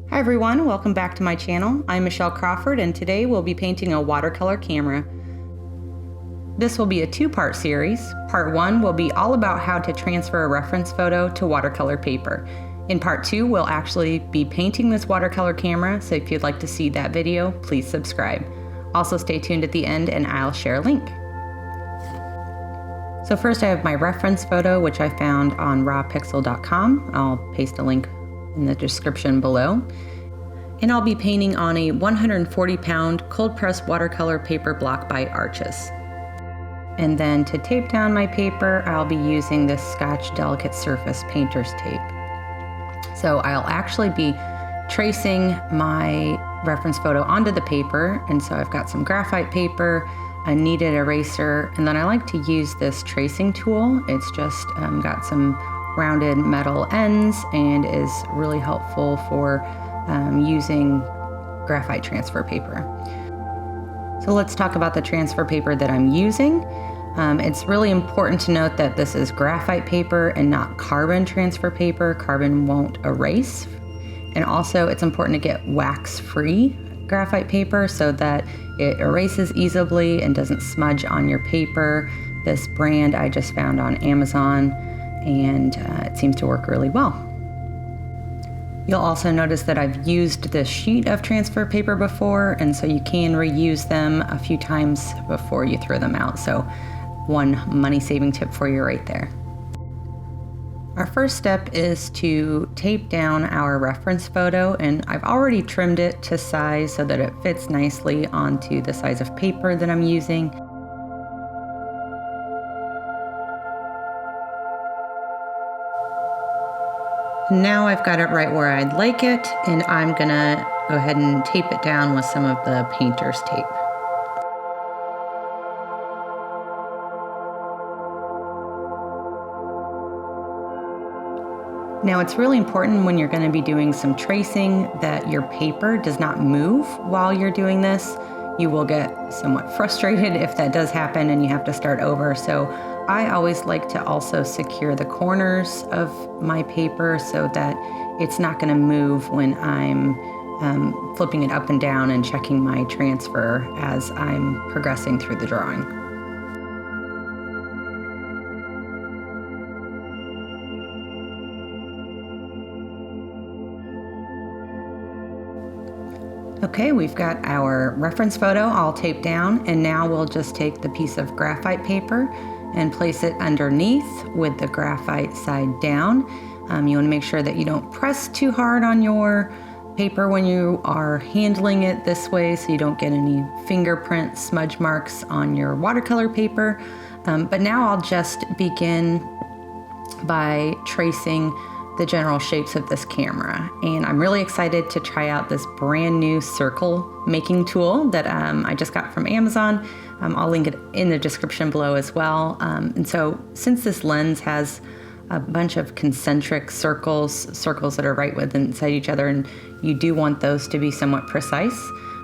Hi everyone, welcome back to my channel. I'm Michelle Crawford and today we'll be painting a watercolor camera. This will be a two-part series. Part 1 will be all about how to transfer a reference photo to watercolor paper. In part 2, we'll actually be painting this watercolor camera, so if you'd like to see that video, please subscribe. Also stay tuned at the end and I'll share a link. So first I have my reference photo, which I found on rawpixel.com. I'll paste a link in the description below. And I'll be painting on a 140-pound cold-pressed watercolor paper block by Arches. And then to tape down my paper, I'll be using this Scotch Delicate Surface Painter's Tape. So I'll actually be tracing my reference photo onto the paper, and so I've got some graphite paper, a kneaded eraser, and then I like to use this tracing tool. It's just got some rounded metal ends and is really helpful for using graphite transfer paper. So let's talk about the transfer paper that I'm using. It's really important to note that this is graphite paper and not carbon transfer paper. Carbon won't erase. And also it's important to get wax-free graphite paper so that it erases easily and doesn't smudge on your paper. This brand I just found on Amazon, and it seems to work really well. You'll also notice that I've used this sheet of transfer paper before, and so you can reuse them a few times before you throw them out. So one money-saving tip for you right there. Our first step is to tape down our reference photo, and I've already trimmed it to size so that it fits nicely onto the size of paper that I'm using. Now I've got it right where I'd like it, and I'm gonna go ahead and tape it down with some of the painter's tape. Now it's really important when you're gonna be doing some tracing that your paper does not move while you're doing this. You will get somewhat frustrated if that does happen and you have to start over. So I always like to also secure the corners of my paper so that it's not going to move when I'm flipping it up and down and checking my transfer as I'm progressing through the drawing. Okay, we've got our reference photo all taped down, and now we'll just take the piece of graphite paper and place it underneath with the graphite side down. You want to make sure that you don't press too hard on your paper when you are handling it this way so you don't get any fingerprint smudge marks on your watercolor paper. But now I'll just begin by tracing the general shapes of this camera. And I'm really excited to try out this brand new circle making tool that I just got from Amazon. I'll link it in the description below as well. And so since this lens has a bunch of concentric circles that are right inside each other, and you do want those to be somewhat precise,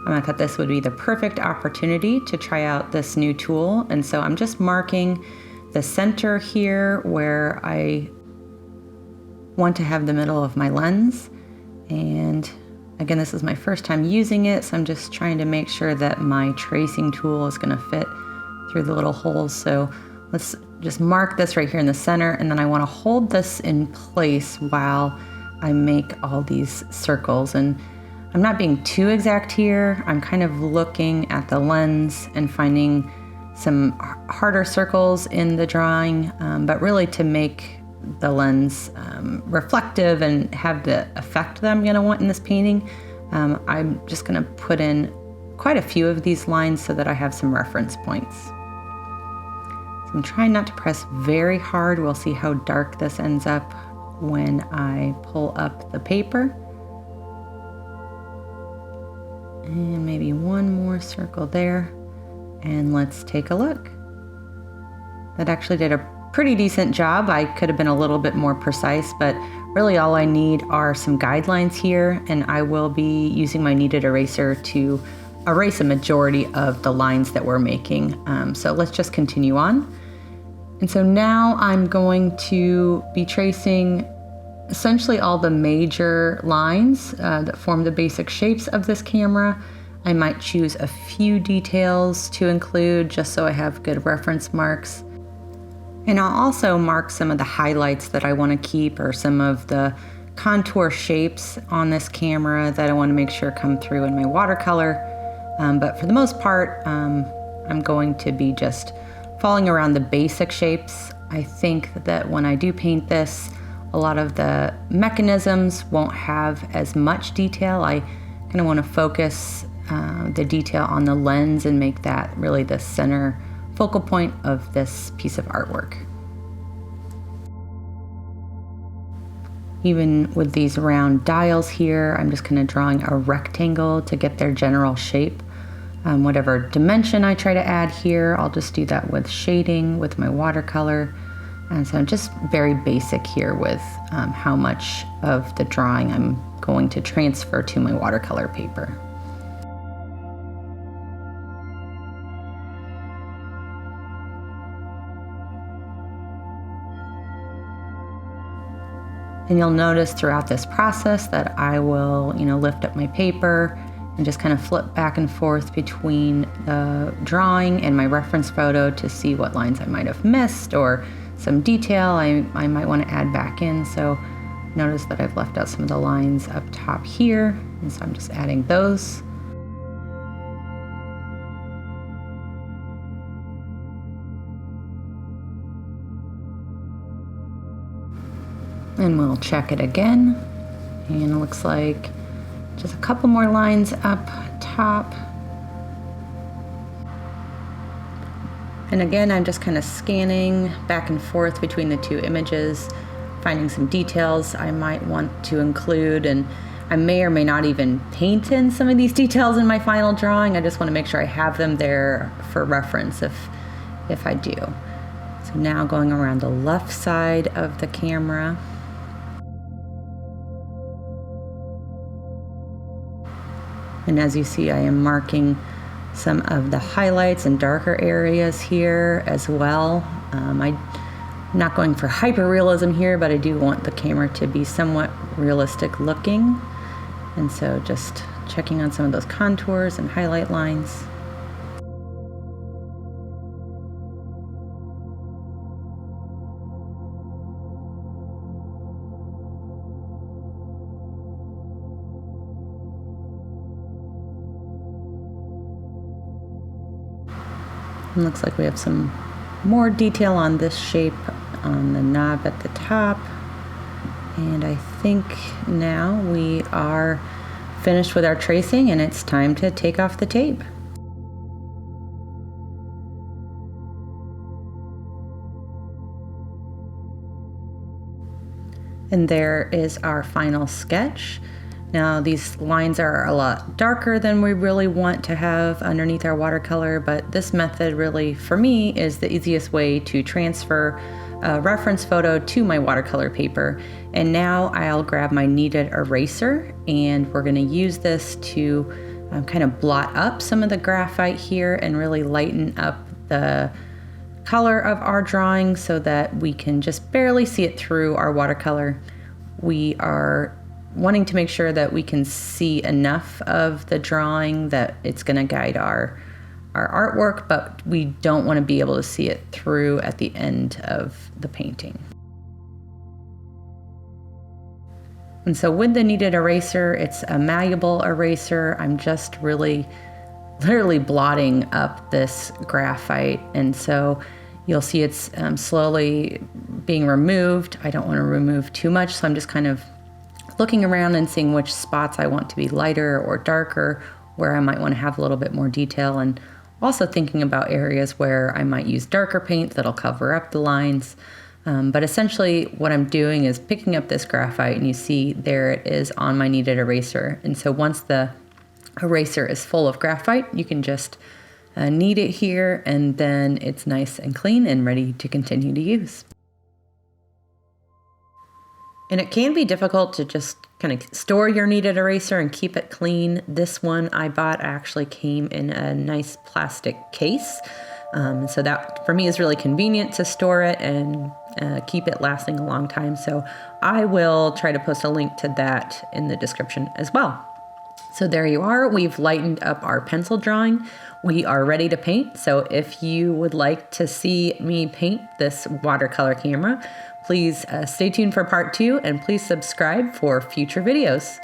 I thought this would be the perfect opportunity to try out this new tool. And so I'm just marking the center here where I want to have the middle of my lens. And again, this is my first time using it, so I'm just trying to make sure that my tracing tool is going to fit through the little holes. So let's just mark this right here in the center, and then I want to hold this in place while I make all these circles. And I'm not being too exact here. I'm kind of looking at the lens and finding some harder circles in the drawing, but really to make the lens reflective and have the effect that I'm going to want in this painting, I'm just going to put in quite a few of these lines so that I have some reference points. So I'm trying not to press very hard. We'll see how dark this ends up when I pull up the paper. And maybe one more circle there. And let's take a look. That actually did a pretty decent job. I could have been a little bit more precise, but really all I need are some guidelines here, and I will be using my kneaded eraser to erase a majority of the lines that we're making. So let's just continue on. And so now I'm going to be tracing essentially all the major lines that form the basic shapes of this camera. I might choose a few details to include just so I have good reference marks. And I'll also mark some of the highlights that I want to keep, or some of the contour shapes on this camera that I want to make sure come through in my watercolor. But for the most part, I'm going to be just following around the basic shapes. I think that when I do paint this, a lot of the mechanisms won't have as much detail. I kind of want to focus the detail on the lens and make that really the center focal point of this piece of artwork. Even with these round dials here, I'm just kind of drawing a rectangle to get their general shape. Whatever dimension I try to add here, I'll just do that with shading with my watercolor. And so just very basic here with how much of the drawing I'm going to transfer to my watercolor paper. And you'll notice throughout this process that I will, lift up my paper and just kind of flip back and forth between the drawing and my reference photo to see what lines I might have missed or some detail I might want to add back in. So notice that I've left out some of the lines up top here, and so I'm just adding those. And we'll check it again, and it looks like just a couple more lines up top. And again, I'm just kind of scanning back and forth between the two images, finding some details I might want to include, and I may or may not even paint in some of these details in my final drawing. I just want to make sure I have them there for reference if I do. So now going around the left side of the camera. And as you see, I am marking some of the highlights and darker areas here as well. I'm not going for hyper-realism here, but I do want the camera to be somewhat realistic looking. And so just checking on some of those contours and highlight lines. And looks like we have some more detail on this shape on the knob at the top. And I think now we are finished with our tracing, and it's time to take off the tape. And there is our final sketch. Now these lines are a lot darker than we really want to have underneath our watercolor, but this method really, for me, is the easiest way to transfer a reference photo to my watercolor paper. And now I'll grab my kneaded eraser, and we're gonna use this to kind of blot up some of the graphite here and really lighten up the color of our drawing so that we can just barely see it through our watercolor. We are wanting to make sure that we can see enough of the drawing that it's going to guide our artwork, but we don't want to be able to see it through at the end of the painting. And so with the kneaded eraser, it's a malleable eraser. I'm just literally blotting up this graphite, and so you'll see it's slowly being removed. I don't want to remove too much, so I'm just kind of looking around and seeing which spots I want to be lighter or darker, where I might want to have a little bit more detail, and also thinking about areas where I might use darker paint that'll cover up the lines. But essentially what I'm doing is picking up this graphite, and you see there it is on my kneaded eraser. And so once the eraser is full of graphite, you can just knead it here, and then it's nice and clean and ready to continue to use. And it can be difficult to just kind of store your kneaded eraser and keep it clean. This one I bought actually came in a nice plastic case. So that for me is really convenient to store it and keep it lasting a long time. So I will try to post a link to that in the description as well. So there you are. We've lightened up our pencil drawing. We are ready to paint. So if you would like to see me paint this watercolor camera, please stay tuned for part 2, and please subscribe for future videos.